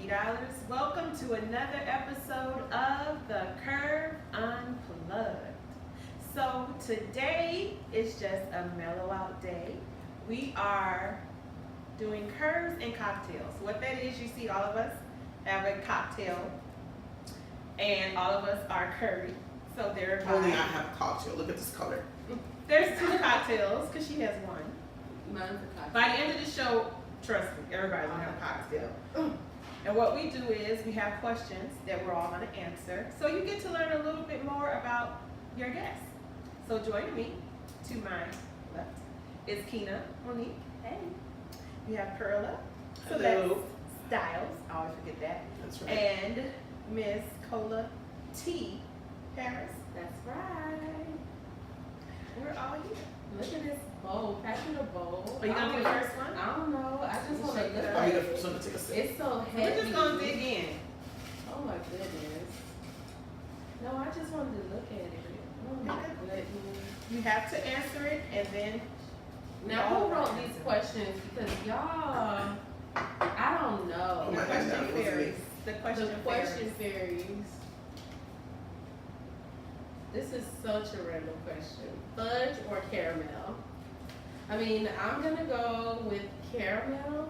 $80. Welcome to another episode of the Curve-Unplugged. So today is just a mellow out day. We are doing curves and cocktails. What that is, you see all of us have a cocktail and all of us are curvy. So thereby, Only I have a cocktail. Look at this color. there's two cocktails because she has one. Mine's a cocktail. By the end of the show, trust me, everybody's gonna have a cocktail. And what we do is we have questions that we're all gonna answer. So you get to learn a little bit more about your guests. So joining me to my left is Kina Monique. Hey. We have Perla. So Hello. that's Styles. I always forget that. That's right. And Miss Cola T. Harris. That's right. We're all here. Look at this bowl. Passing the bowl. Are you gonna be the first one? I don't know. I just want to Shake look it Oh, at you it. got something to take a sip. It's so We're heavy. just gonna dig in. Oh my goodness. No, I just wanted to look at it. Oh my goodness. You have to answer it and then Now, who wrote these questions? Because y'all, I don't know. Oh the my gosh, question that was me. fairies. The question The question fairies. This is such a random question. Fudge or caramel? I mean, I'm gonna go with caramel.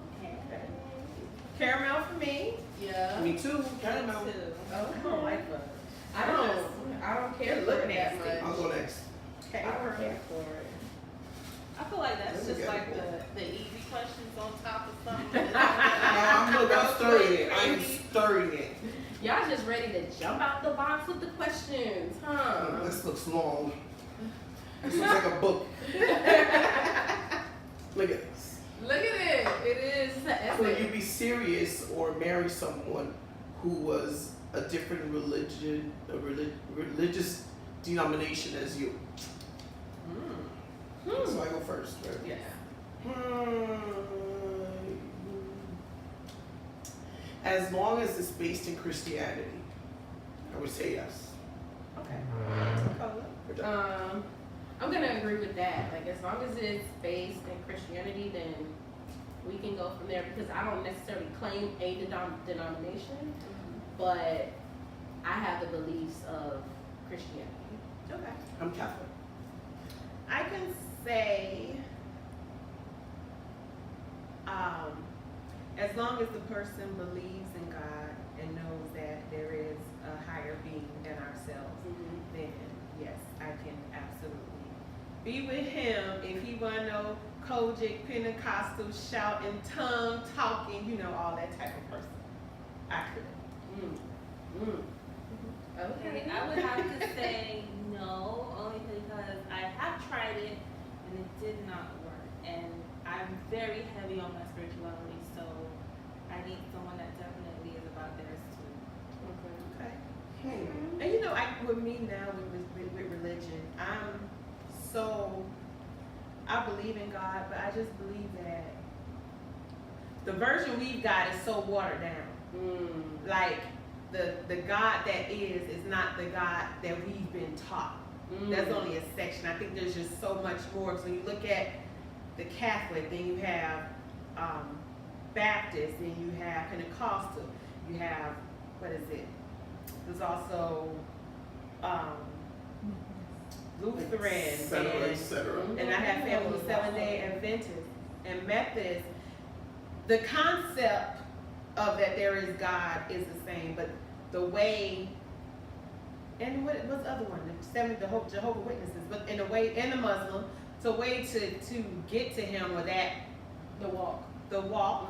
Caramel for me. Yeah. Me too. Caramel. Too. I don't Okay. like fudge. I don't care It for look it that nasty. I'll much. go next. Okay, I don't Pearl. care for it. I feel like that's That's just okay. like the easy questions on top of something. I'm stirring it. I'm stirring it. Y'all just ready to jump out the box with the questions, huh? This looks long. This looks like a book. Look at this. Look at it. It is an Could you essay. be serious or marry someone who was a different religion, religious denomination as you? So I go first, right? Yeah. As long as it's based in Christianity, I would say yes. Okay. Cola. We're done. I'm gonna agree with that. Like, as long as it's based in Christianity, then we can go from there, because I don't necessarily claim a denomination, but I have the beliefs of Christianity. Okay. I'm Catholic. I can say, as long as the person believes in God and knows that there is a higher being than ourselves, then yes, I can absolutely be with him. If he wanna know Kojic, Pentecostal, shouting, tongue, talking, all that type of person, I could. Okay. Okay, I would have to say no, only because I have tried it and it did not work. And I'm very heavy on my spirituality, so I need someone that definitely is about theirs too. Okay. And with me now with religion, I believe in God, but I just believe that the version we've got is so watered down. Like the God that is not the God that we've been taught. That's only a section. I think there's just so much more. So when you look at the Catholic, then you have Baptist, then you have Pentecostal, you have, what is it? There's also Lutheran, Et cetera, et cetera. and I have family Seventh-day Adventist and Methodist. The concept of that there is God is the same, but the way, and what's the other one? The Jehovah's Witnesses, but in a way, and the Muslim, it's a way to get to Him, or that the walk,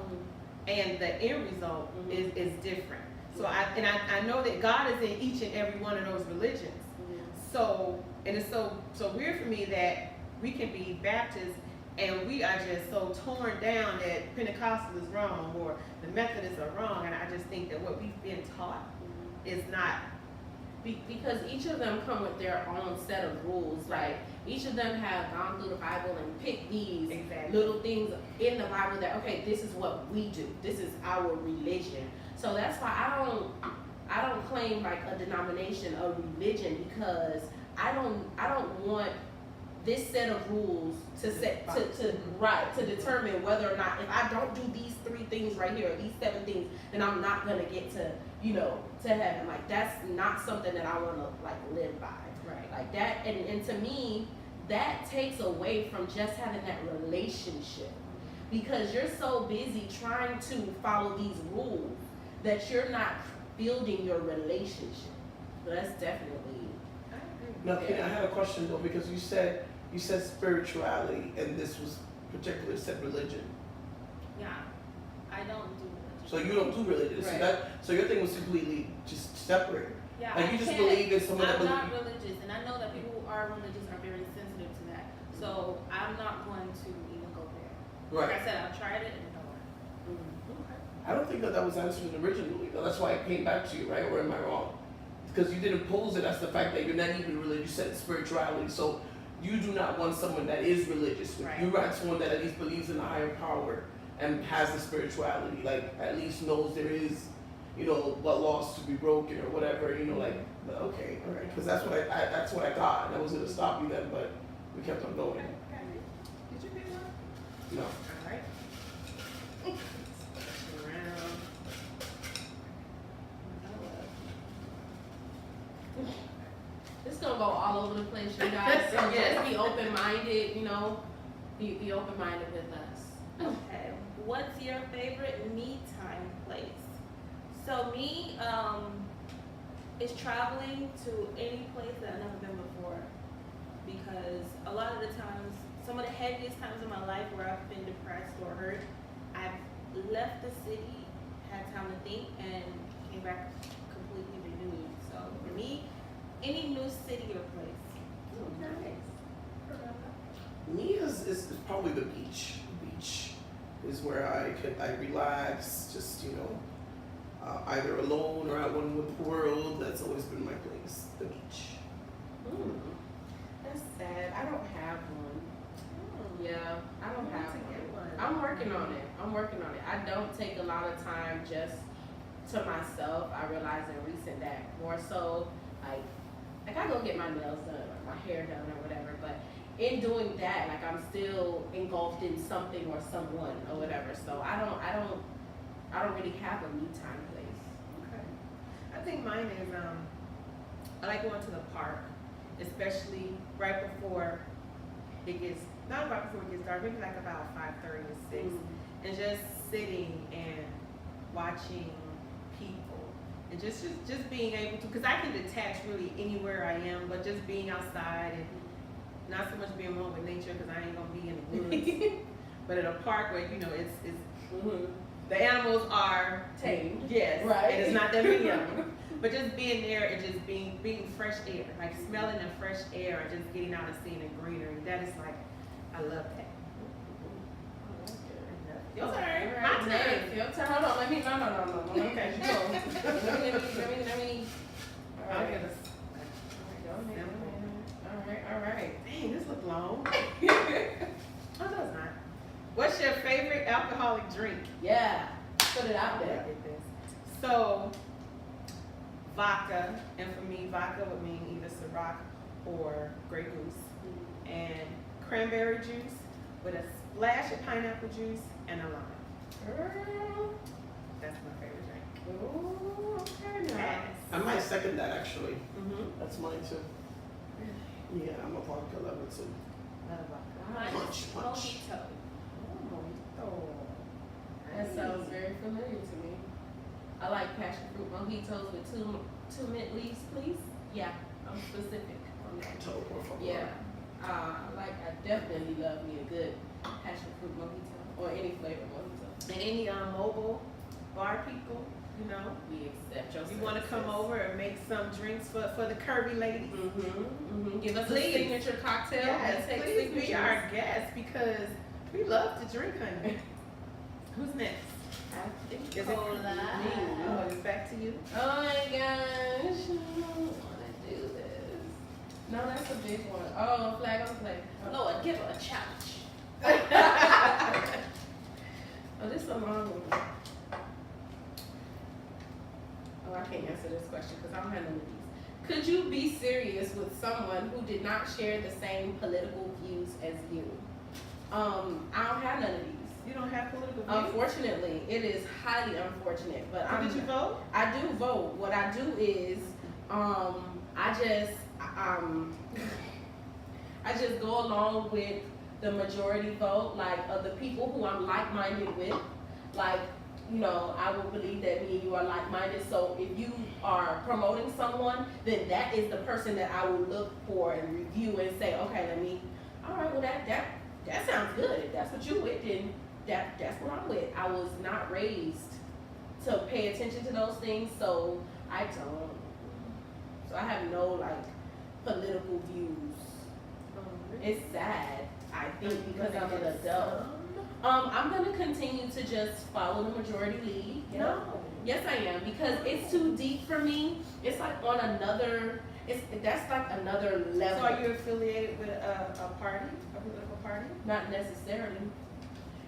and the end result is different. So I know that God is in each and every one of those religions. So, and it's so weird for me that we can be Baptist and we are just so torn down that Pentecostal is wrong or the Methodists are wrong, and I just think that what we've been taught is not. Because each of them come with their own set of rules. Like, each of them have gone through the Bible and picked these little things in the Bible that, okay, this is what we do. This is our religion. So that's why I don't claim like a denomination, a religion, because I don't want this set of rules to determine whether or not if I don't do these 3 things right here or these 7 things, then I'm not gonna get to, to heaven. Like that's not something that I wanna like live by. Right. Like that, and to me, that takes away from just having that relationship. Because you're so busy trying to follow these rules that you're not building your relationship. So that's definitely. I agree. Now, Kenny, I had a question though, because you said spirituality, and this was particularly said religion. Yeah, I don't do religion. So you don't do religion. Right. So your thing was completely just separate. Yeah, Like you just believe in someone that I'm not believes. religious, and I know that people who are religious are very sensitive to that. So I'm not going to even go there. Like Right. I said, I've tried it and it don't work. I don't think that was answered originally though. That's why it came back to you, right? Or am I wrong? Because you didn't pose it as the fact that you're not even religious. You said spirituality. So you do not want someone that is religious. Right. You want someone that at least believes in a higher power and has the spirituality, like at least knows there is, what laws to be broken or whatever, like, okay, all right, because that's what I thought, and I was gonna stop you then, but we kept on going. Okay. Did you get one? No. All right. Around. It's gonna go all over the place, you guys. So Yes. just be open-minded, be open-minded with us. Okay. What's your favorite me time place? So me, is traveling to any place that I've never been before. Because a lot of the times, some of the heaviest times in my life where I've been depressed or hurt, I've left the city, had time to think, and came back completely renewed. So for me, any new city or place. Me is probably the beach. Beach is where I relax, just either alone or at one with the world. That's always been my place, the beach. That's sad. I don't have one. Yeah, I don't have to get one. one. I'm working on it. I don't take a lot of time just to myself. I realize in recent that more so like I go get my nails done, or my hair done, or whatever. But in doing that, like I'm still engulfed in something or someone or whatever. So I don't really have a me time place. Okay. I think mine is I like going to the park, especially right before it gets not right before it gets dark, maybe like about 5:30 or 6, and just sitting and watching people and just being able to, because I can detach really anywhere I am, but just being outside and not so much being one with nature because I ain't gonna be in the woods, but at a park where it's the animals are Tamed. yes, Right. and it's not that many of them. But just being there and just being fresh air, like smelling the fresh air and just getting out and seeing the greenery. That is like, I love that. Your turn. My turn. Your turn. Hold on. Let me. No. Okay. Go. Let me. All I'll right. get us. All right. Dang, this look long. Oh, no, it's not. What's your favorite alcoholic drink? Yeah. Put it out Look there. at this. So, vodka, and for me, vodka would mean either Ciroc or Grey Goose, and cranberry juice with a splash of pineapple juice and a lime. Girl. That's my favorite drink. Ooh, okay now. Yes. I might second that actually. Mm-hmm. That's mine too. Yeah, I'm a vodka lover too. Love vodka. Mine is Punch. mojito. Oh, that sounds very familiar to me. I like passion fruit mojitos with two mint leaves, please. Yeah, I'm specific on that. Total por favor. Yeah, I definitely love me a good passion fruit mojito or any flavor mojito. And any mobile bar people, We accept your you want to come over and make some drinks for the curvy ladies. Give us a Please. signature cocktail. Yes, Take please be signatures. our guest because we love to drink, honey. Who's next? I think Is it Cola. me? Oh, it's back to you. Oh my gosh, I don't want to do this. No, that's a big one. Oh, flag on play. Lord, give her a challenge. Oh, this is a long one. Oh, I can't answer this question because I don't have none of these. Could you be serious with someone who did not share the same political views as you? I don't have none of these. You don't have political views? Unfortunately, it is highly unfortunate. But Did you vote? I do vote. What I do is, I just go along with the majority vote, like of the people who I'm like-minded with. Like, you know, I will believe that me and you are like-minded. So if you are promoting someone, then that is the person that I will look for and review and say, okay, all right, well that sounds good. If that's what you with, then that's what I'm with. I was not raised to pay attention to those things, so I don't. So I have no like political views. It's sad, I think, because I'm an adult. I'm gonna continue to just follow the majority lead. You know? No. Yes, I am, because it's too deep for me. It's like on another. That's like another level. So are you affiliated with a party, a political party? Not necessarily.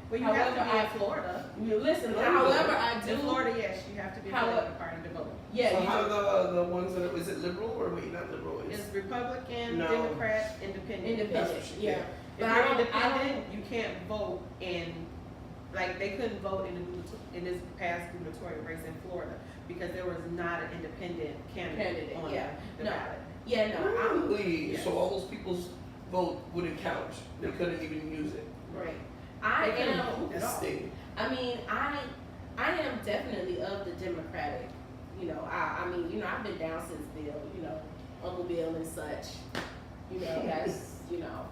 Well, you However, have to be I- in Florida. You listen. Florida. However, I do. In Florida, yes, you have to be in a However- political party to vote. Yeah. So you how do. do the ones that is it liberal or wait not liberal? It's Republican, No. Democrat, Independent. That's Independent. what she Yeah. did. If But you're I don't- independent, you can't vote like they couldn't vote in this past gubernatorial race in Florida because there was not an independent candidate on yeah. the No. ballot. Yeah. No. I'm Really? yes. So all those people's vote wouldn't count. They couldn't even use it. right. I They couldn't am. vote at all. Sting. I mean, I am definitely of the Democratic. You know, I mean, you know, I've been down since Bill. You know, Uncle Bill and such. You know, that's you know.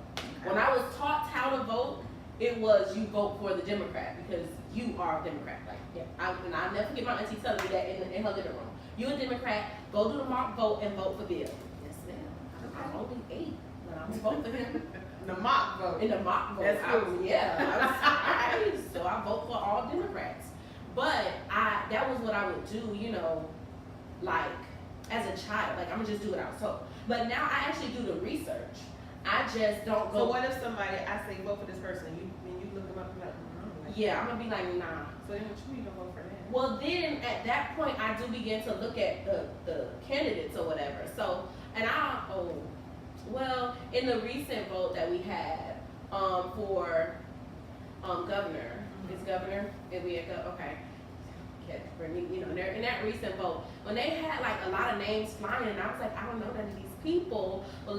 When I was taught how to vote, it was you vote for the Democrat because you are a Democrat. Like, yeah, and I'll never forget my auntie telling me that in her living room. You a Democrat, go do the mock vote and vote for Bill. Yes, ma'am. I'm only 8, but I'm gonna vote for him. The mock vote. In the mock vote, That's I was, cool. I was, so I vote for all Democrats. But that was what I would do, you know, like as a child. Like I'm gonna just do what I was told. But now I actually do the research. I just don't go. So what if I say vote for this person, when you look them up and like, Yeah, I'm gonna be like, nah. So then what you need to vote for them? Well, then at that point, I do begin to look at the candidates or whatever. So, in the recent vote that we had for governor, is governor, did we okay. You know, in that recent vote, when they had like a lot of names flying, and I was like, I don't know none of these people, but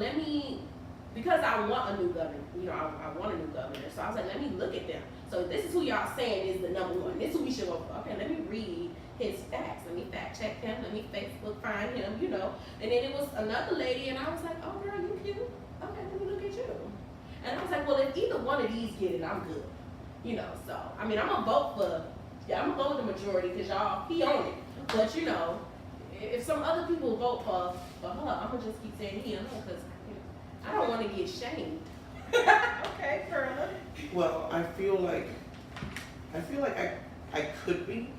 because I want a new governor, you know, I want a new governor, so I was like, let me look at them. So this is who y'all saying is the number one. This is who we should vote for. Okay, let me read his facts. Let me fact check him. Let me Facebook find him, you know. And then it was another lady, and I was like, oh, girl, you cute. Okay, let me look at you. And I was like, well, if either one of these get it, I'm good. You know, so, I mean, I'm going to vote with the majority because he own it. But, you know, if some other people vote for her, I'm going to just keep saying he and her because I don't want to get shamed. Okay, Perla. Well, I feel like I could be,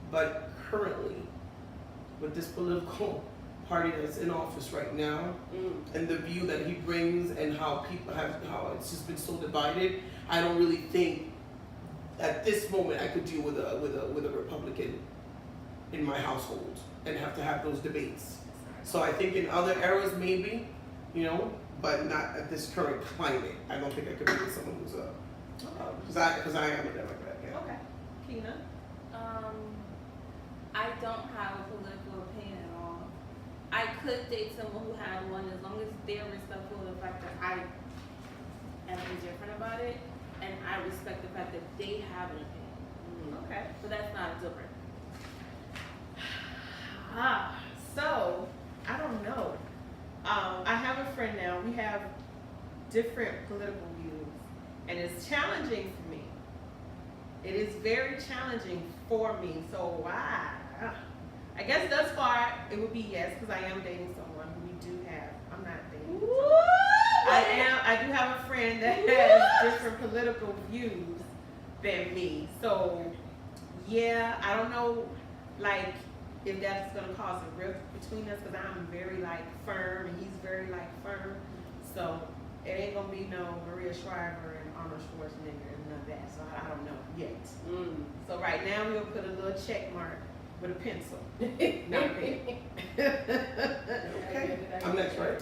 but currently with this political party that's in office right now and the view that he brings and how it's just been so divided, I don't really think at this moment I could deal with a Republican in my household and have to have those debates. So I think in other eras maybe, you know, but not at this current climate. I don't think I could be with someone who's because I am a Democrat. Yeah. Okay. Kina? I don't have a political opinion at all. I could date someone who had one as long as they're respectful of the fact that I am indifferent about it, and I respect the fact that they have an opinion. Okay. But that's not a deal breaker. So, I don't know. I have a friend now. We have different political views, and it's challenging for me. It is very challenging for me. So I guess thus far it would be yes, because I am dating someone who we do have. I'm not dating. I do have a friend that has different political views than me. So yeah, I don't know, like, if that's gonna cause a rift between us, because I'm very like firm and he's very like firm. So it ain't gonna be no Maria Shriver and Arnold Schwarzenegger and none of that. So I don't know yet. So right now we'll put a little check mark with a pencil, not a pen. Okay. I'm next, right?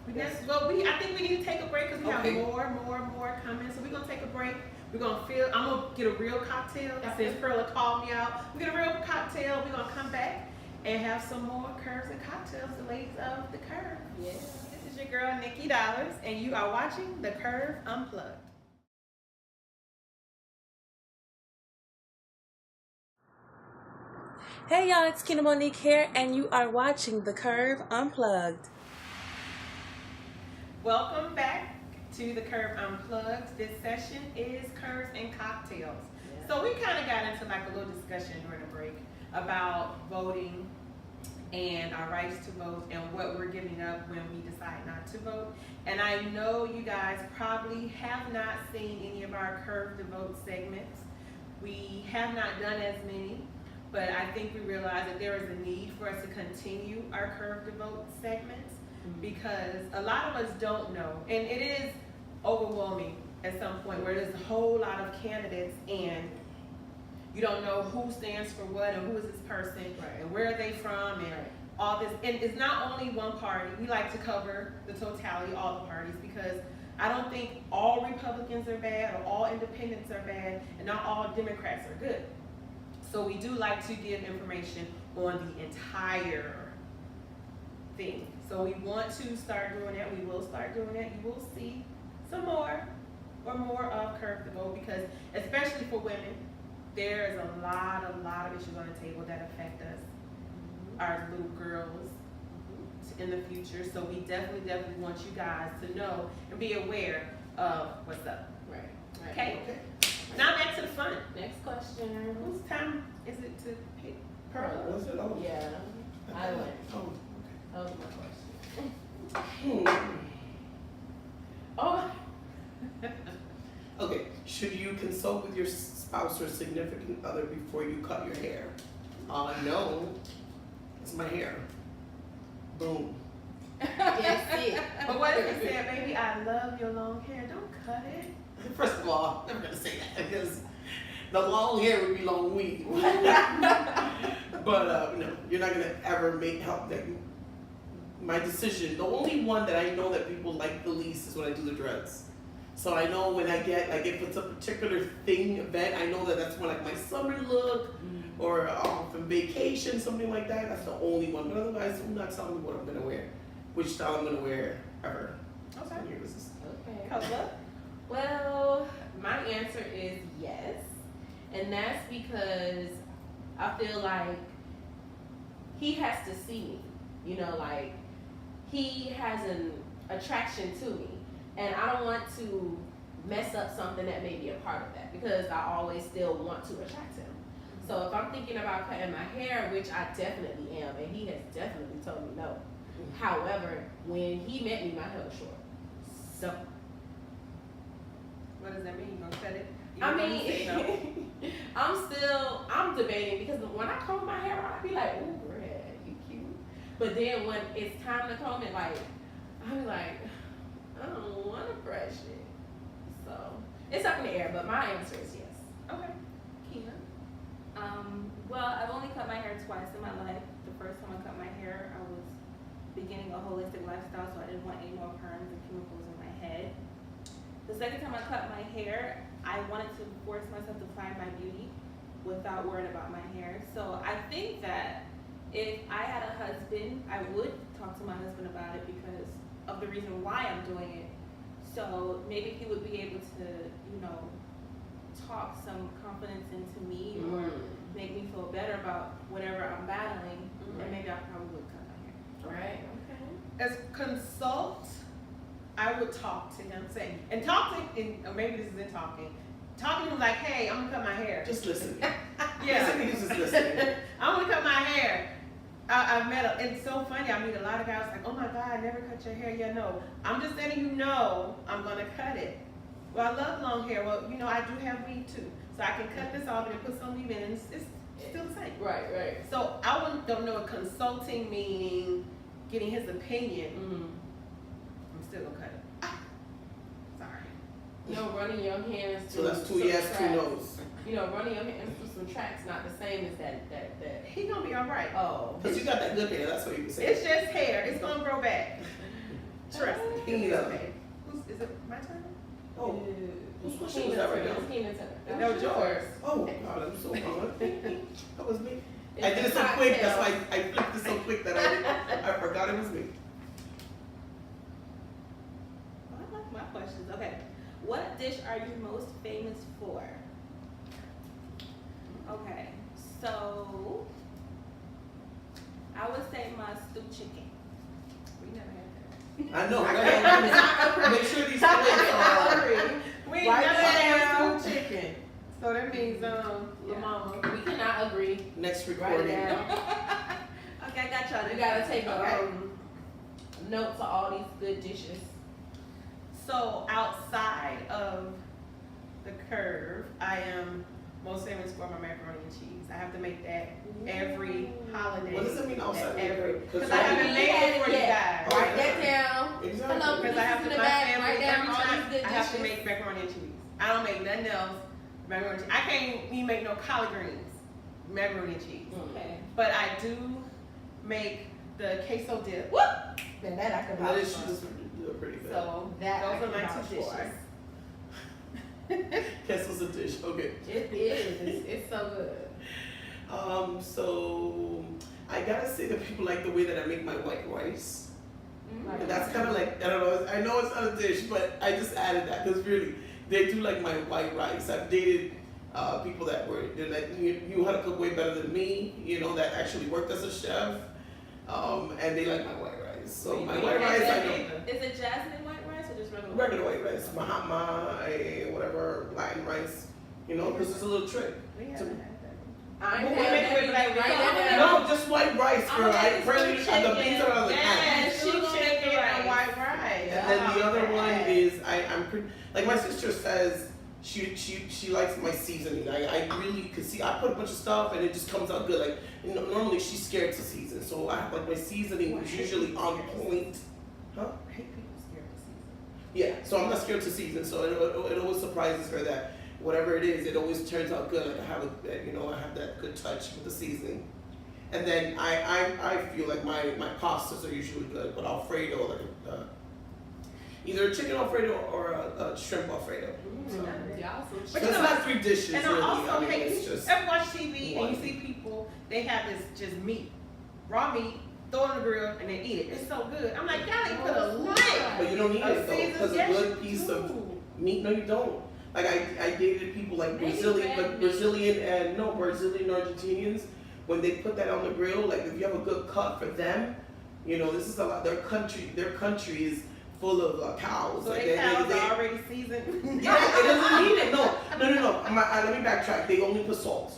I think we need to take a break because we Okay. have more comments. So we're gonna take a break. I'm gonna get a real cocktail. Since Perla called me out, we get a real cocktail. We're gonna come back and have some more curves and cocktails, the ladies of the Curve. Yeah. This is your girl, Nikki Dollars, and you are watching the Curve Unplugged. Hey y'all, it's Kina Monique here, and you are watching the Curve Unplugged. Welcome back to the Curve Unplugged. This session is curves and cocktails. So we kind of got into like a little discussion during the break about voting and our rights to vote and what we're giving up when we decide not to vote. And I know you guys probably have not seen any of our Curve to Vote segments. We have not done as many, but I think we realize that there is a need for us to continue our Curve to Vote segments because a lot of us don't know, and it is overwhelming at some point where there's a whole lot of candidates and you don't know who stands for what and who is this person and where are they from and all this. And it's not only one party. We like to cover the totality, all the parties, because I don't think all Republicans are bad or all independents are bad and not all Democrats are good. So we do like to give information on the entire thing. So we want to start doing that. We will start doing that. You will see some more of Curve to Vote because especially for women, there's a lot of issues on the table that affect us, our little girls in the future. So we definitely want you guys to know and be aware of what's up. Right. Okay? Now back to the fun. Next question. Whose time is it to pick Pearl? Was it? Oh. Yeah. I went. Oh, That was my question. okay. Oh. Okay. Should you consult with your spouse or significant other before you cut your hair? No. It's my hair. Boom. That's it. But what if he said, baby, I love your long hair, don't cut it? First of all, I'm never gonna say that because the long hair would be long weed. But no, you're not gonna ever help that. My decision. The only one that I know that people like the least is when I do the dreads. So I know when I get like if it's a particular event, I know that that's when like my summer look or from vacation, something like that. That's the only one. But otherwise, I'm not telling you what I'm gonna wear, which style I'm gonna wear ever. Okay. None of your business. Okay. Color? Well, my answer is yes. And that's because I feel like he has to see me. You know, like he has an attraction to me. And I don't want to mess up something that may be a part of that because I always still want to attract him. So if I'm thinking about cutting my hair, which I definitely am, and he has definitely told me no. However, when he met me, my hair was short. So What does that mean? You gonna cut it? You I gonna say no? I'm debating because when I comb my hair out, I be like, ooh, Brad, you cute. But then when it's time to comb it, like, I be like, I don't want to brush it. So it's up in the air, but my answer is yes. Okay. Kina? Well, I've only cut my hair twice in my life. The first time I cut my hair, I was beginning a holistic lifestyle, so I didn't want any more perms and chemicals in my head. The second time I cut my hair, I wanted to force myself to find my beauty without worrying about my hair. So I think that if I had a husband, I would talk to my husband about it because of the reason why I'm doing it. So maybe he would be able to, you know, talk some confidence into me or make me feel better about whatever I'm battling, and maybe I probably would cut my hair. Right? Okay. As consult, I would talk to him, say, and talk to him, or maybe this isn't talking. Talking to him like, hey, I'm gonna cut my hair. Just listen. Yeah. He's just listening. I'm gonna cut my hair. I've met it's so funny, I meet a lot of guys like, oh my God, I never cut your hair. Yeah, no. I'm just letting you know I'm gonna cut it. Well, I love long hair. Well, you know, I do have weave too. So I can cut this off and put some weave in and it's still the same. Right. So I don't know if consulting meaning getting his opinion. I'm still gonna cut it. Sorry. You know, running your hands So through that's 2 yes, 2 subtract. no's. You know, running your hands through retracts not the same as that. He gonna be all right. Oh. Because you got that good hair, that's what you were saying. It's just hair. It's gonna grow back. Trust me. Clean it up. Is it my turn? Oh, whose question was that right now? That was yours. Oh, God, I'm so honored. That was me. It's I did it so a quick, that's cocktail. why I flipped it so quick that I forgot it was me. I like my questions. Okay. What dish are you most famous for? Okay. So I would say my stewed chicken. We never had that. I know. Make sure these plates are. We Right never now. had stewed chicken. So that means La Mama. We cannot agree. Next Right recording. now. Okay, I got y'all. We gotta take Okay. note to all these good dishes. So outside of the Curve, I am most famous for my macaroni and cheese. I have to make that every holiday. What does it mean outside of the Curve? Because I haven't made it for you guys. Oh, Write that down. Exactly. Hello, Because I have to, in the my back, family, write down every all time, these good I have to dishes. make macaroni and cheese. I don't make nothing else. Macaroni and cheese. I can't even make no collard greens. Macaroni and cheese. Okay. But I do make the queso dip. Then that I can That vouch is for. just pretty good. So That I those are can my vouch two for. dishes. Queso's a dish. Okay. It is. It's so good. So I gotta say that people like the way that I make my white rice. Like, And that's kind of like, I don't know, I know it's not a dish, but I just added that because really, they do like my white rice. I've dated people that they're like, you how to cook way better than me, you know, that actually worked as a chef. And they like my white rice. So my white rice, I know. Is it jasmine white rice or just regular? Regular white rice, Mahatma, whatever, Latin rice, you know, because it's a little trick. We haven't had that. I Well, ain't we had make that it with, like, either. Write no, that down. No, just white rice, girl. I apparently the beans are on the can. Yes, she chicken and white rice. And then the other one Yes. is I'm pretty like my sister says she likes my seasoning. I really could see I put a bunch of stuff and it just comes out good. Like normally she's scared to season, so I have like my seasoning is usually on point. Huh? I hate people scared to season. Yeah, so I'm not scared to season. So it always surprises her that whatever it is, it always turns out good. Like I have that good touch with the seasoning. And then I feel like my pastas are usually good, but Alfredo, like either a chicken Alfredo or a shrimp Alfredo. So, Y'all some But so it's you know, not 3 dishes And really. I also I mean, hate, it's just ever watch TV one. and you see people, they have this just meat, raw meat, throw it on the grill and they eat it. It's so good. I'm like, y'all ain't put a lick. But you don't need A it though, seasoned because a dish, good piece of too. meat. No, you don't. Like I dated people like Maybe Brazilian, red but meat. Brazilian and Argentinians. When they put that on the grill, like if you have a good cut for them, you know this is a lot. Their country is full of cows. So Like they cows are already seasoned. Yeah, it doesn't need it. No. Let me backtrack. They only put salt.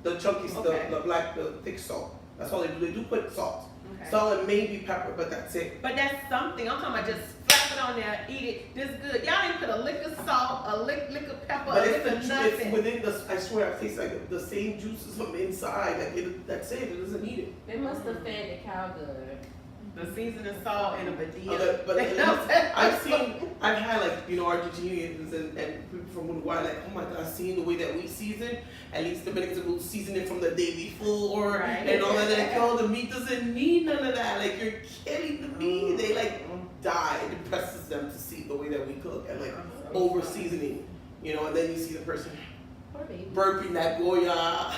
The chunky, Okay. the thick salt. That's all they do. They do put salt. Okay. Salt and maybe pepper, but that's it. But that's something. I'm talking about just slap it on there, eat it. This good. Y'all ain't put a lick of salt, a lick of pepper, But a it's lick of it's nothing. within the. I swear, it tastes like the same juices from inside. Like that's it. It doesn't need it. They must have fed the cow good. The seasoning salt and a badilla. Okay, but I've had like Argentinians and people from Uruguay like, oh my God, seeing the way that we season. At least Dominicans will season it from the day before Right. and all that. Like, oh, the meat doesn't need none of that. Like you're killing the meat. They like die. It depresses them to see the way that we cook and like over seasoning. And then you see the person Poor baby. burping that Goya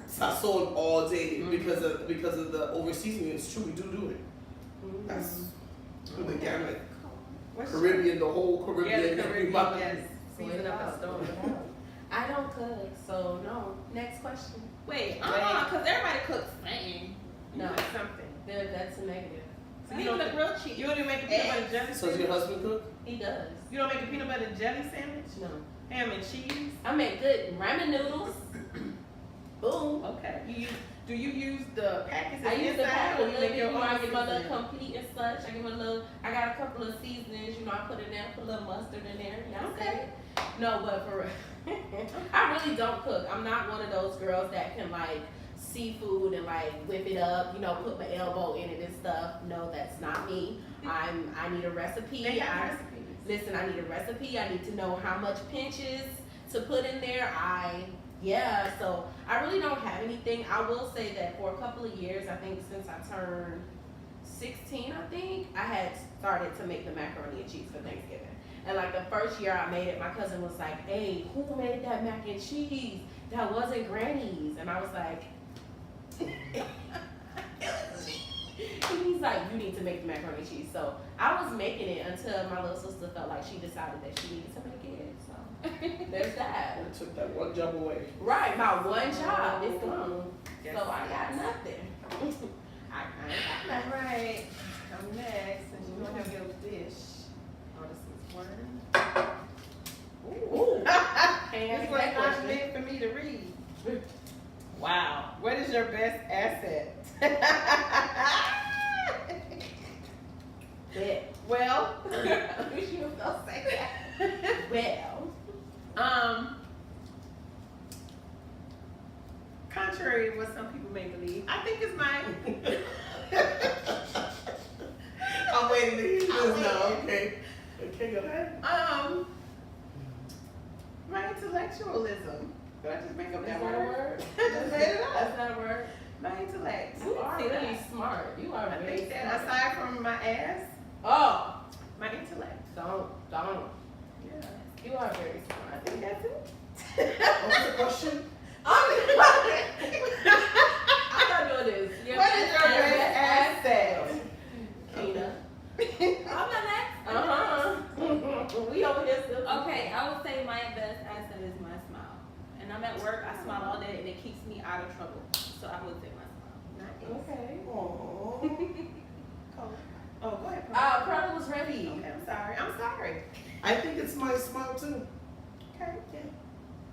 sazon all day because of the over seasoning. It's true, we do it. That's the gamut. What's Caribbean, the whole Caribbean. Yeah, the Caribbean, everybody. yes. Season up a stone. I don't cook, so no. Next question. Wait, because everybody cooks same. No, That's something. that's a negative. So you Even don't the grilled cheese. You don't even make a peanut butter jelly So does your sandwich? husband cook? He does. You don't make a peanut butter jelly sandwich? No. Ham and cheese? I make good ramen noodles. Boom. Okay. Do you use the packets I use the inside pack or a you little make bit, your own I get my little seasoning? complete and such. I got a couple of seasonings, I put in there, put a little mustard in there. Y'all Okay. say? No, but for I really don't cook. I'm not one of those girls that can like seafood and like whip it up, put my elbow in it and stuff. No, that's not me. I need a recipe. They have I recipes. Listen, I need a recipe. I need to know how much pinches to put in there, so I really don't have anything. I will say that for a couple of years, I think since I turned 16, I think, I had started to make the macaroni and cheese for Thanksgiving. And like the first year I made it, my cousin was like, hey, who made that mac and cheese? That wasn't Granny's. And I was like, it was me. And he's like, you need to make the macaroni and cheese. So I was making it until my little sister felt like she decided that she needed to make it. So there's that. And it took that one job away. Right, my one job is gone. So I got nothing. I ain't got nothing. Alright, I'm next, since you don't have your dish. Oh, this is one. Ooh. This was not meant for me to read. Wow. What is your best asset? Well, I wish you would go say that. Well, contrary to what some people may believe, I think it's mine. I'm waiting to hear this now. Okay. Okay, go ahead. My intellectualism. Did I just make up is that that a word? word? I just made it That's up. not a word. My intellect. You are really smart. You are I very think that smart. aside from my ass, Oh, my intellect. don't. Yeah. You are very smart. I think that's it. What was the question? I'm not doing this. What is your best asset? Keena. I'm not next. We over here still. Okay, I would say my best asset is my smile. And I'm at work, I smile all day, and it keeps me out of trouble. So I would say my smile. Okay. Aww. Oh, go ahead. Pearl was ready. Okay, I'm sorry. I'm sorry. I think it's my smile too. Okay. Yeah.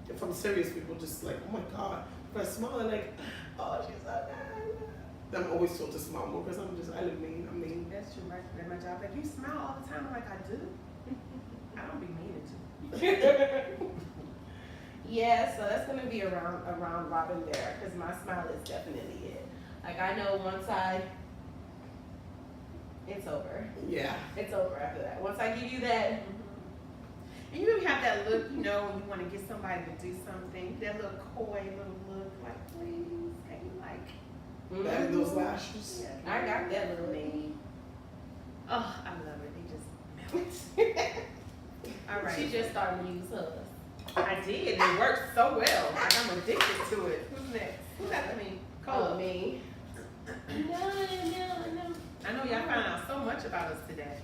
If I'm serious, people just like, oh my god. If I smile, they're like, oh, she's so nice. I'm always told to smile more because I live mean. I'm mean. That's true. Right at my job. Like, you smile all the time. I'm like, I do. I don't be meaning to. Yeah, so that's gonna be around Robin there, because my smile is definitely it. Like I know once it's over. Yeah. It's over after that. Once I give you that, And you have that look, you know, when you want to get somebody to do something, that little coy little look, like, please, can you Back those lashes. Yeah. I got that little baby. Oh, I love it. They just melt. All right. She just started to use hers. I did. It worked so well. Like, I'm addicted to it. Who's next? Who's after me? Cole. Me. No. I know y'all found out so much about us today.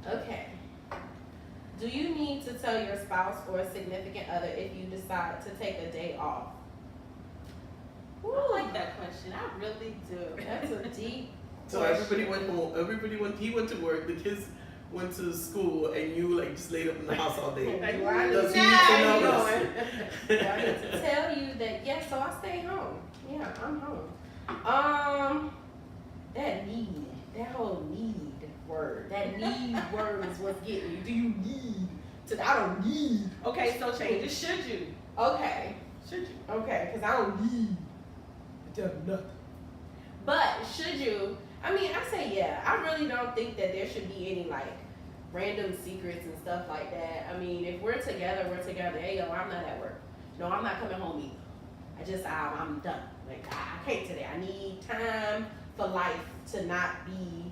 Okay. Do you need to tell your spouse or a significant other if you decide to take a day off? I like that question. I really do. That's a deep So question. everybody went home. He went to work. The kids went to school, and you like just laid up in the house all day. Like, Do I need Does to he need to know tell this? you- do I need to tell you that yes, so I stay home. Yeah, I'm home. That whole need word. That need word is what's getting you. Do you need to? I don't need. Okay, so change it. Should you? Okay. Should you? Okay, because I don't need. Nothing. But should you? I mean, I say yeah. I really don't think that there should be any like random secrets and stuff like that. I mean, if we're together, we're together. Hey, yo, I'm not at work. No, I'm not coming home either. I'm done. Like I can't today. I need time for life to not be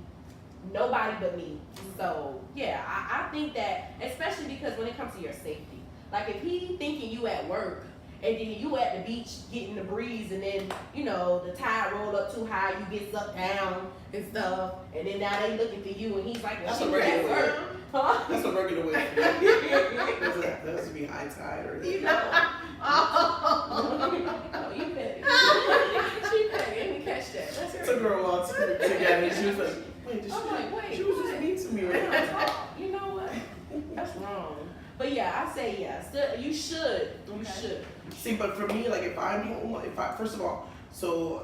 nobody but me. So yeah, I think that, especially because when it comes to your safety, like if he thinking you at work and then you at the beach getting the breeze and then, you know, the tide roll up too high, you get sucked down and stuff, and then now they looking for you and he's like, well, That's she a was at regular work. Huh? That's a regular way. That has to be high tide or You know? Oh, you petty. She petty. Let me catch that. That's her. took her a while to together. And she was like, wait, I'm like, wait, she was just what? mean to me right now. You know what? That's wrong. But yeah, I say yeah. Still, you should. You Okay. should. See, but for me, like if I'm home, first of all, so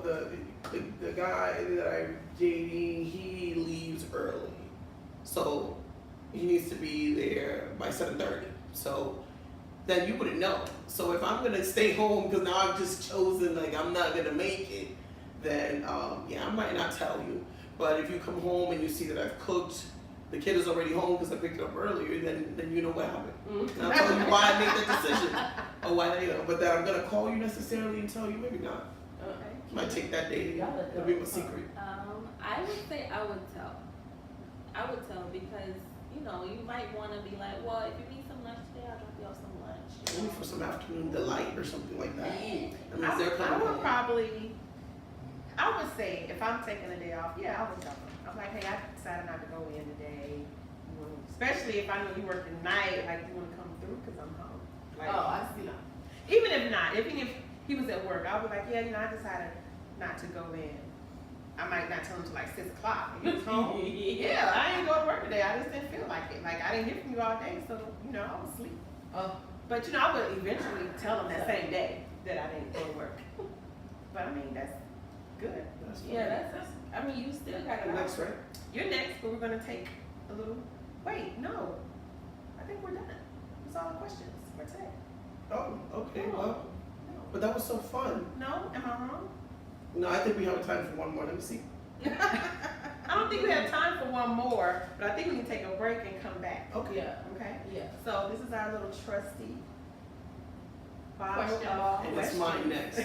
the guy that I'm dating, he leaves early, so he needs to be there by 7:30. So then you wouldn't know. So if I'm gonna stay home because now I've just chosen like I'm not gonna make it, then yeah, I might not tell you. But if you come home and you see that I've cooked the kid is already home because I picked it up earlier, then you know what happened. And I'll tell you why I made that decision. Or why, but that I'm gonna call you necessarily and tell you, maybe not. Okay. Might take that day. Y'all It'll be my secret. I would say I would tell. I would tell because, you know, you might want to be like, well, if you need some lunch today, I'll drop you off some lunch. Maybe for some afternoon delight or something like that. I mean, I they're coming would home. probably, I would say, if I'm taking a day off, yeah, I would tell them. I'm like, hey, I decided not to go in today. Especially if I know you work at night, like you want to come through because I'm home. Like, I see. even if not, even if he was at work, I would be like, yeah, you know, I decided not to go in. I might not tell him till like 6 o'clock. He was home. Yeah, I ain't go to work today. I just didn't feel like it. Like I didn't hear from you all day, so you know, I was asleep. Oh. But you know, I would eventually tell him that same day that I didn't go to work. But I mean, that's good. That's fine. Yeah, that's. I mean, you still got it. Next, right? You're next, but we're gonna take a little. Wait, no. I think we're done. That's all the questions for today. Oh, okay, No. well, No. but that was so fun. No, am I wrong? No, I think we have time for one more. Let me see. I don't think we have time for one more, but I think we can take a break and come back. Okay. Yeah. Okay. Yeah. So this is our little trusty Question. And it's mine next.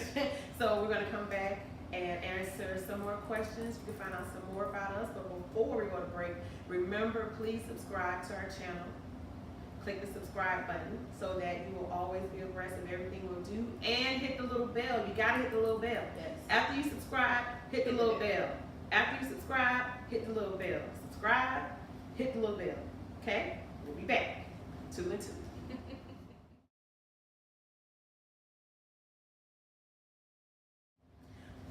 So we're gonna come back and answer some more questions. You can find out some more about us. But before we go to break, remember, please subscribe to our channel. Click the subscribe button so that you will always be abreast of everything we'll do. And hit the little bell. You gotta hit the little bell. Yes. After you subscribe, hit the little bell. After you subscribe, hit the little bell. Subscribe, hit the little bell. Okay? We'll be back. 2 and 2.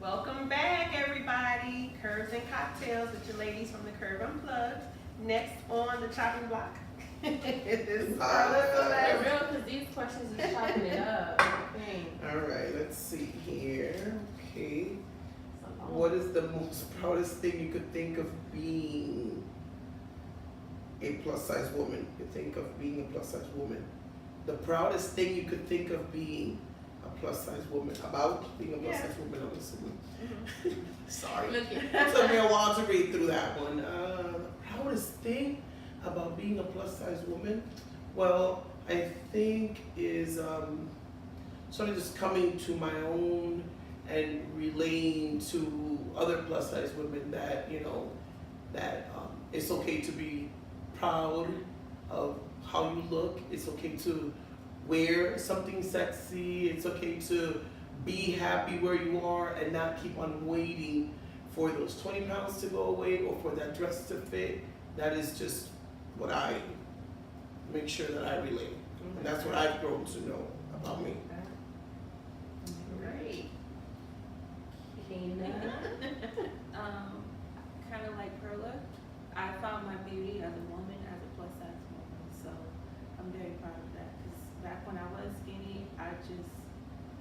Welcome back, everybody. Curves and cocktails with your ladies from the Curve-Unplugged. Next on the chopping block. It is Scarlett For Celeste. real, because these questions is chopping it up. Dang. All right, let's see here. Okay. So, What is the most proudest thing you could think of being a plus size woman? You think of being a plus size woman. The proudest thing you could think of being a plus size woman. About being a plus size woman, I'm assuming. Sorry. Look It at took me a while to read through that one. The proudest thing about being a plus size woman, well, I think is sort of just coming to my own and relaying to other plus size women that, you know, that it's okay to be proud of how you look. It's okay to wear something sexy. It's okay to be happy where you are and not keep on waiting for those 20 pounds to go away or for that dress to fit. That is just what I make sure that I relay. And that's what I've grown to know about me. Great. Kina. Kind of like Perla, I found my beauty as a woman, as a plus size woman. So I'm very proud of that. Because back when I was skinny, I just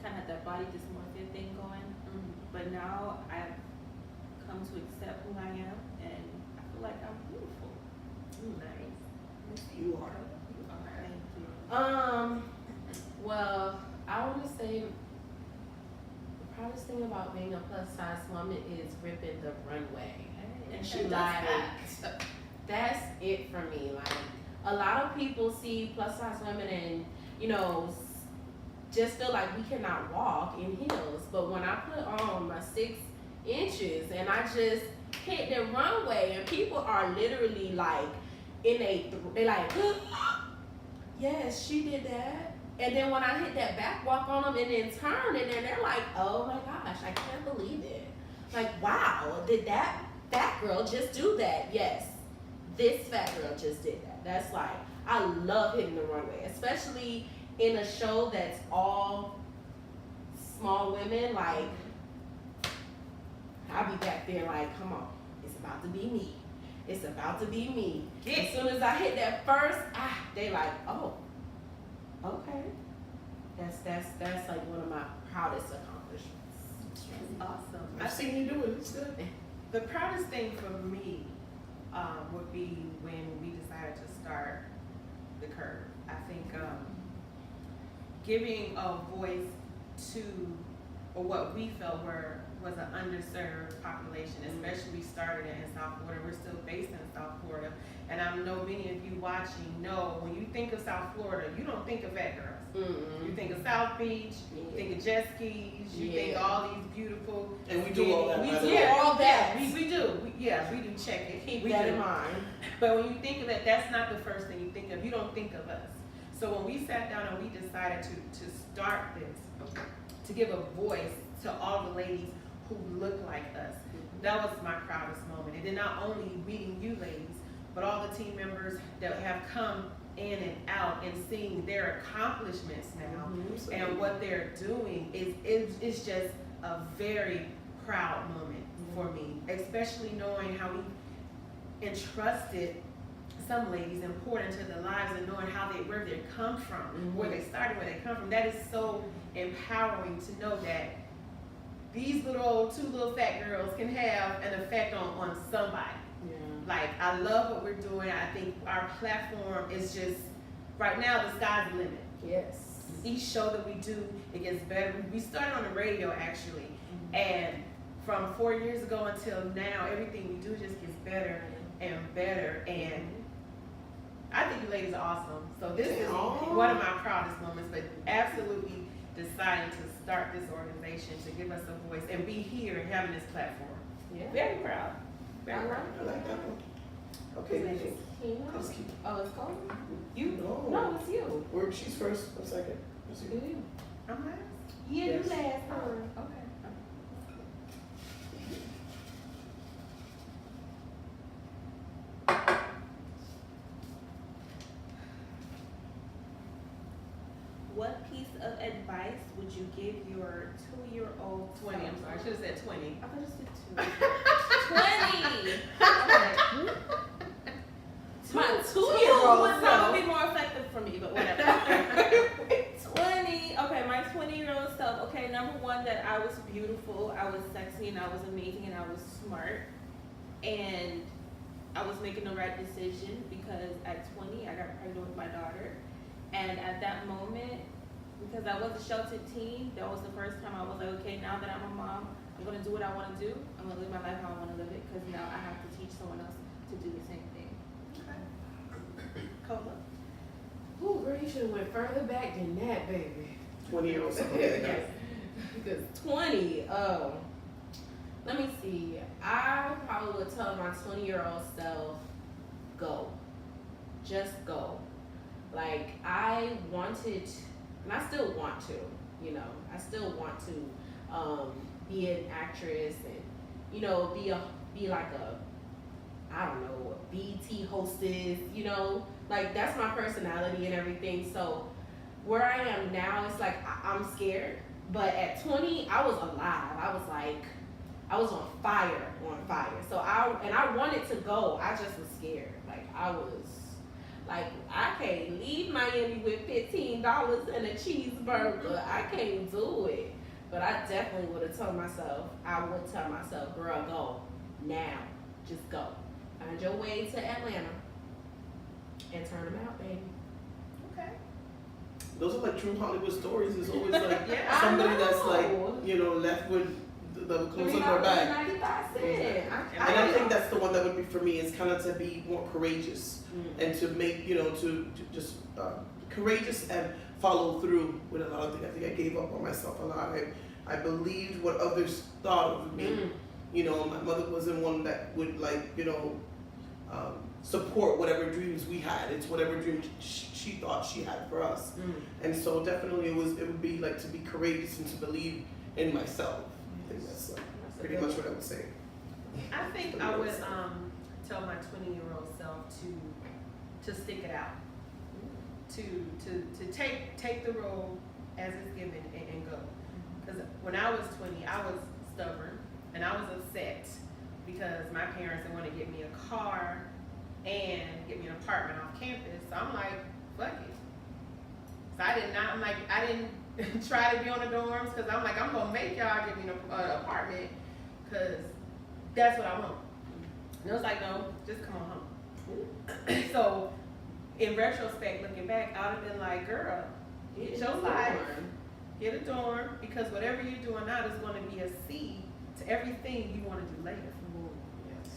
kind of had that body dysmorphia thing going. But now I've come to accept who I am, and I feel like I'm beautiful. Nice. You are. Thank you. Well, I want to say the proudest thing about being a plus size woman is ripping the runway. And She like, that's it for me. Like, a lot of people see plus size women and, you know, just feel like we cannot walk in heels. But when I put on my 6 inches and I just hit the runway and people are literally like, they like, yes, she did that. And then when I hit that back walk on them and then turn and then they're like, oh my gosh, I can't believe it. Like, wow, did that fat girl just do that? Yes, this fat girl just did that. That's like, I love hitting the runway, especially in a show that's all small women. Like, I'll be back there like, come on, it's about to be me. It's about to be me. As soon as I hit that first, they like, oh, okay. That's like one of my proudest accomplishments. That's awesome. I've seen you do it. It's good. The proudest thing for me would be when we decided to start the Curve. I think giving a voice to, or what we felt were was an underserved population, especially we started in South Florida. We're still based in South Florida. And I know many of you watching know when you think of South Florida, you don't think of fat girls. You think of South Beach, you think of jet skis, you think of all these beautiful. And we do all that. We by the do way. all that. We do. We do check it. Keep we that do. in mind. But when you think of that, that's not the first thing you think of. You don't think of us. So when we sat down and we decided to start this, to give a voice to all the ladies who look like us, that was my proudest moment. And then not only meeting you ladies, but all the team members that have come in and out and seeing their accomplishments now and what they're doing is just a very proud moment for me, especially knowing how we entrusted some ladies and poured into their lives and knowing where they come from, where they started, where they come from. That is so empowering to know that these two little fat girls can have an effect on somebody. Yeah. Like, I love what we're doing. I think our platform is just, right now, the sky's the limit. Yes. Each show that we do, it gets better. We started on the radio, actually, and from 4 years ago until now, everything we do just gets better and better, and I think you ladies are awesome. So this is one of my proudest moments, but absolutely deciding to start this organization to give us a voice and be here and having this platform. Yeah. Very proud. Very proud. I like that one. Okay, Nikki. Let's keep. Oh, it's called? You? No, it's you. She's first. I'm second. It's you. You. I'm last. Yeah, Yes. you last. Okay. What piece of advice would you give your 2-year-old 20, I'm sorry. I should have said 20. I thought you said 2. 20. My Two 2-year-old would self. probably be more effective for me, but whatever. 20. Okay, my 20-year-old self. Okay, number one, that I was beautiful, I was sexy, and I was amazing, and I was smart, and I was making the right decision because at 20 I got pregnant with my daughter, and at that moment, because I was a sheltered teen, that was the first time I was like, okay, now that I'm a mom, I'm gonna do what I want to do. I'm gonna live my life how I want to live it, because now I have to teach someone else to do the same thing. Cola. Ooh, girl, you should have went further back than that, baby. 20-year-old. Yes. Because 20, let me see. I probably would tell my 20-year-old self, go. Just go. Like, I wanted, and I still want to, you know, I still want to be an actress and, you know, be like a, I don't know, a BT hostess, you know, like that's my personality and everything. So where I am now, it's like I'm scared. But at 20, I was alive. I was like, I was on fire. So I wanted to go. I just was scared. Like I can't leave Miami with $15 and a cheeseburger. I can't do it. But I definitely would have told myself, girl, go now. Just go. Find your way to Atlanta and turn them out, baby. Okay. Those are like true Hollywood stories. It's always like Yeah. somebody that's I like, know. you know, left with the clothes on their back. 95 cents. And I think that's the one that would be for me, is kind of to be more courageous and to make, you know, to just courageous and follow through with a lot of things. I think I gave up on myself a lot. I believed what others thought of me. You know, my mother wasn't one that would like, you know, support whatever dreams we had. It's whatever dreams she thought she had for us. And so definitely it would be like to be courageous and to believe in myself. I think that's like pretty much what I would say. I think I would tell my 20-year-old self to stick it out, to take the role as it's given and go. Because when I was 20, I was stubborn and I was upset because my parents didn't want to get me a car and get me an apartment off campus. So I'm like, fuck it. So I didn't try to be on the dorms because I'm like, I'm gonna make y'all give me an apartment because that's what I want. And it was like, no, just come on home. So in retrospect, looking back, I would have been like, girl, get your life, get a dorm, because whatever you're doing now is going to be a seed to everything you want to do later.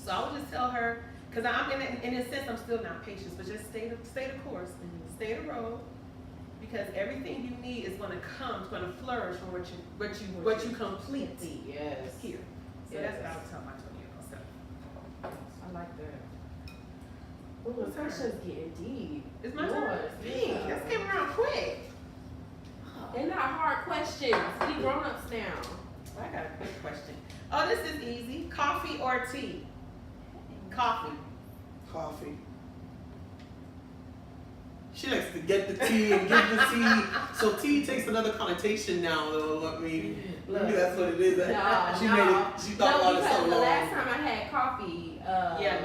So I would just tell her, because I'm in a sense I'm still not patient, but just stay the course, stay the road, because everything you need is going to come, it's going to flourish from what you complete Yes. here. So Yes. that's what I would tell my 20-year-old self. I like that. Ooh, the What's hers? question's getting deep. It's my turn. Yours, Dang, yeah. that's came around quick. They're not hard questions. We grown ups now. I got a quick question. Oh, this is easy. Coffee or tea? Coffee. Coffee. She likes to get the tea and give the tea. So tea takes another connotation now, though. I mean, maybe that's what it is. No, She no. made it. She thought about it because so the long. last time I had coffee, Yeah,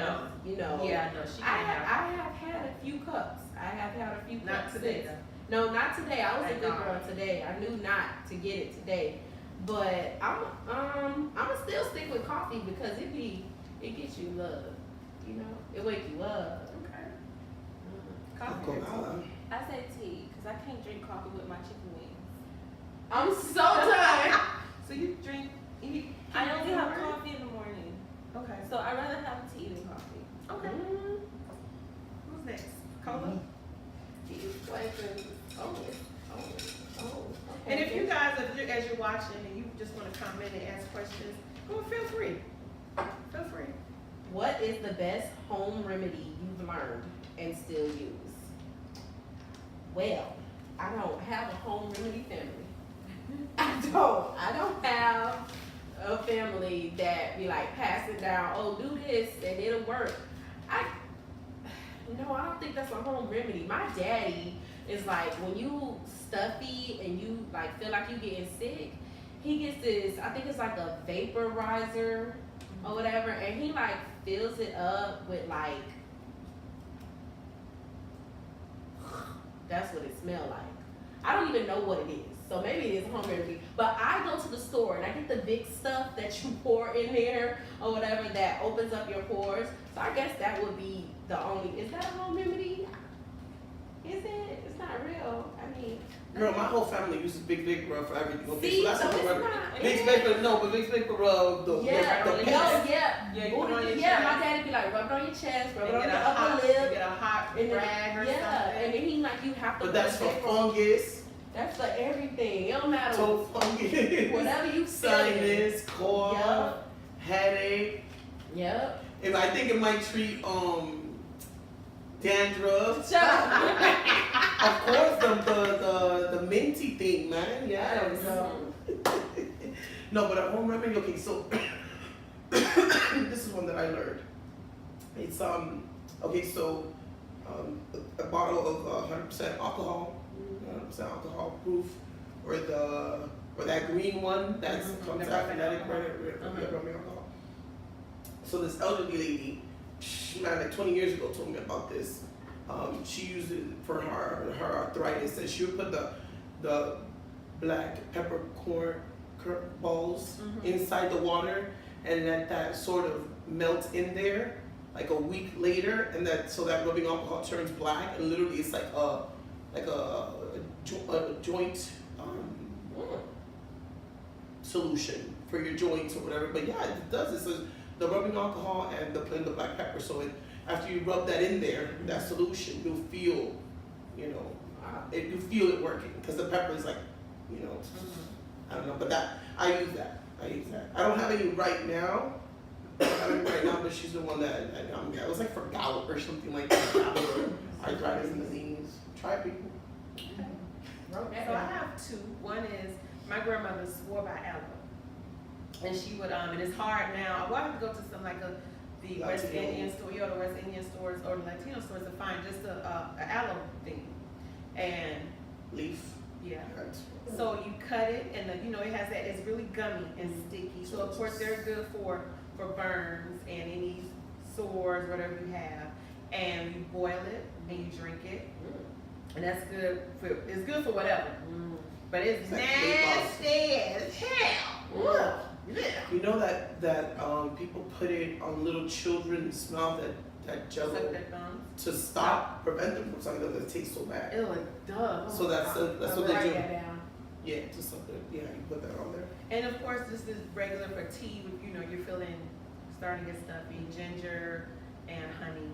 no. you know, Yeah, no, she I can't have have. had a few cups. I have had a few Not cups. today, since. though. No, not today. I was a Thank good God. girl today. I knew not to get it today, but I'ma still stick with coffee because it gets you love. You know, it wake you up. Okay. Cocoa Coffee. Cola. I say tea because I can't drink coffee with my chicken wings. I'm so tired. So you drink, eat. I only have coffee. coffee in the morning, Okay. so I'd rather have tea than coffee. Okay. Who's next? Cola? These questions. Oh. Okay. And if you guys, as you're watching and you just want to comment and ask questions, well, feel free. Feel free. What is the best home remedy you've learned and still use? Well, I don't have a home remedy family. I don't have a family that be like passing down, oh, do this and it'll work. No, I don't think that's a home remedy. My daddy is like, when you stuffy and you like feel like you getting sick, he gets this, I think it's like a vaporizer or whatever, and he like fills it up with like, that's what it smells like. I don't even know what it is, so maybe it is a home remedy. But I go to the store and I get the big stuff that you pour in there or whatever that opens up your pores. So I guess that would be the only. Is that a home remedy? Is it? It's not real. I mean, Girl, my whole family uses Big Vapor for everything. Okay, see, so that's so what it's we're not. Big Vapor, no, but Big Vapor, the Yeah, the no, paste. yeah, Yeah, you put it on your yeah. chest. My daddy be like, rub it on your chest, rub it And on get your a hot, upper you lip, get a hot and then, rag or yeah, something. and then he like, you have to. But that's for put vapor- fungus, That's for everything. It don't matter. toe fungus, Whatever you feel. sinus, cough, Yup. headache. Yep. If I think it might treat dandruff. Shut up. Of course, the minty thing, man. Yes. No, but a home remedy. Okay, so this is one that I learned. It's okay, so a bottle of 100% alcohol, 100% alcohol proof, or that green one that's comes The out rubbing phonetic alcohol. rubbing alcohol. So this elderly lady, man, like 20 years ago, told me about this. She used it for her arthritis, and she would put the black peppercorn balls inside the water, and let that sort of melt in there like a week later, and so that rubbing alcohol turns black, and literally it's like a joint solution for your joints or whatever. But yeah, it does. It's the rubbing alcohol and the black pepper. So after you rub that in there, that solution, you'll feel, you feel it working, because the pepper is like, I don't know, but I use that. I don't have any right now. But she's the one that it was like for gout or something like that. Gout or arthritis in the knees. Try it, people. Wrote that So I down. have two. One is my grandmother swore by aloe, and she would and it's hard now. Well, I have to go to some like the West Latino. Indian store, the West Indian stores or the Latino stores to find just a aloe thing, and Leaf. yeah. Right. So you cut it, and it has that. It's really gummy and sticky. So of course they're good for burns and any sores, whatever you have. And you boil it and you drink it, and that's good for. It's good for whatever, but it's It's like nasty as hell. Yeah. You know that people put it on little children's mouth, that jello, Suck their thumbs. to prevent them from something that tastes so bad. Ew, it does. So that's what they Write do. that down. Yeah, just something. Yeah, you put that on there. And of course, this is regular for tea. If you know you're feeling starting to get stuffy, ginger and honey,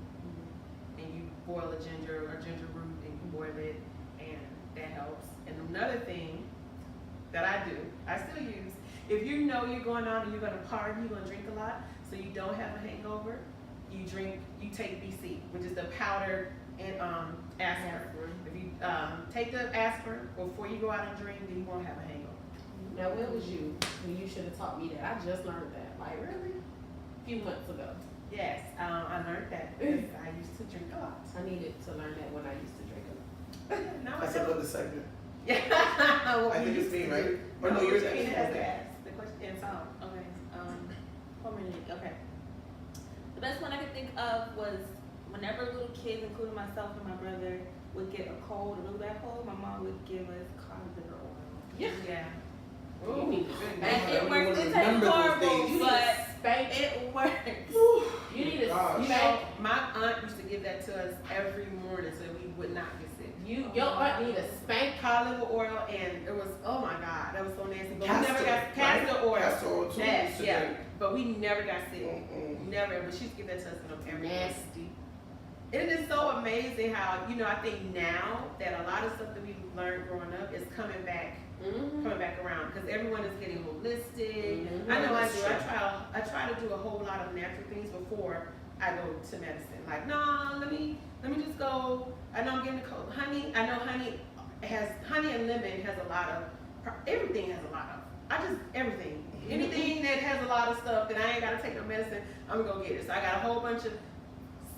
and you boil a ginger or ginger root and you boil it, and that helps. And another thing that I do, I still use, if you know you're going out and you're going to party, you're going to drink a lot, so you don't have a hangover, you take BC, which is the powdered and aspirin. If you take the aspirin before you go out and drink, then you won't have a hangover. Now, where was you when you should have taught me that? I just learned that. Like, really? A few months ago. Yes, I learned that because I used to drink a lot. I needed to learn that when I used to drink a lot. Now I That's don't. another segment. Yeah. I think it's me, right? Or no, you're Christina next. has Okay. asked the question. And so, Okay. 4 minutes. Okay. The best one I could think of was whenever little kids, including myself and my brother, would get a cold, a really bad cold, my mom would give us cod liver oil. yeah. You need to Good. And it I works. wanna It tastes remember those horrible, days. You need but to spank it. it works. You need to Gosh. You spank. know, my aunt used to give that to us every morning so we would not get sick. Your aunt need to spank. Cod liver oil, and it was, oh my God, that was so nasty. But we Castor, never got castor right? oil. Castor oil too. That, used to yeah. drink. But we never got sick. Mm-mm. Never. But she used to give that to us every morning. Nasty. It is so amazing how, I think now that a lot of stuff that we learned growing up is coming back around because everyone is getting holistic. I know I do. I try to do a whole lot of natural things before I go to medicine. Like, no, let me just go. I know I'm getting the cold. Honey, I know honey and lemon has a lot of, everything has a lot of, everything. Anything that has a lot of stuff that I ain't gotta take no medicine, I'm gonna go get it. So I got a whole bunch of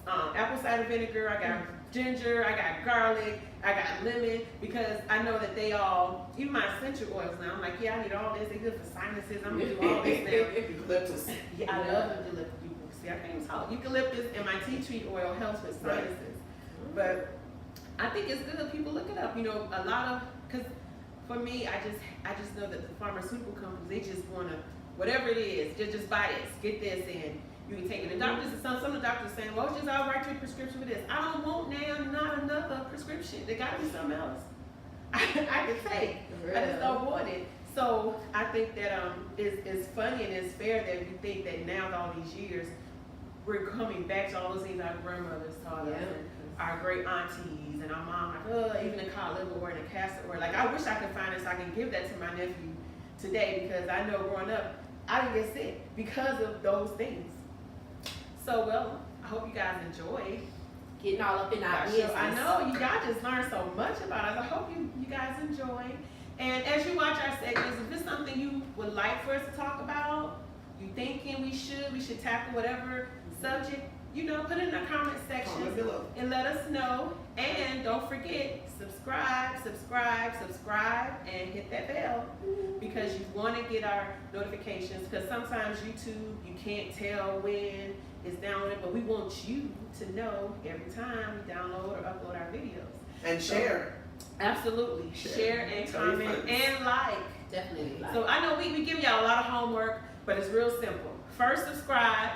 apple cider vinegar, I got ginger, I got garlic, I got lemon, because I know that they all, even my essential oils now, I'm like, yeah, I need all this, they good for sinuses, I'm gonna do all this now. Eucalyptus. Yeah, I love eucalyptus. See, I can't even talk. Eucalyptus and my tea tree oil helps with sinuses. But I think it's good that people look it up. A lot of, because for me, I just know that the pharmaceutical companies, they just want to, whatever it is, just buy this, get this, and you can take it. The doctors, some of the doctors are saying, well, just I'll write you a prescription for this. I don't want not another prescription. There got to be something else I can take. I just don't want it. So I think that it's funny and it's fair that we think that now with all these years, we're coming back to all those things our grandmothers taught us, and our great aunties and our mom, like, even the cod liver oil and the castor oil. Like, I wish I could find this, I can give that to my nephew today, because I know growing up, I didn't get sick because of those things. So, well, I hope you guys enjoyed. Getting all up in our Our business. show. I know you guys just learned so much about us. I hope you guys enjoy. And as you watch our segments, if it's something you would like for us to talk about, you thinking we should tackle whatever subject, put it in the comment section Comment below. and let us know. And don't forget, subscribe, and hit that bell, because you want to get our notifications, because sometimes YouTube, you can't tell when it's downloaded, but we want you to know every time we download or upload our videos. And share. Absolutely. Share and Tell your comment friends. and like. Definitely. Like. So I know we give y'all a lot of homework, but it's real simple. First, subscribe,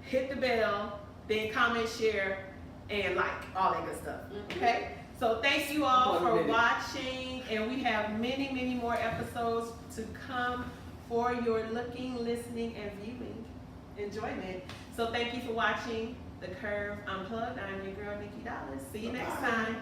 hit the bell, then comment, share, and like, all that good stuff. Okay? So thank you all for watching, and we have many, many more episodes to come for your looking, listening, and viewing enjoyment. So thank you for watching the Curve Unplugged. I'm your girl, Nikki Dallas. See you next Bye-bye. time.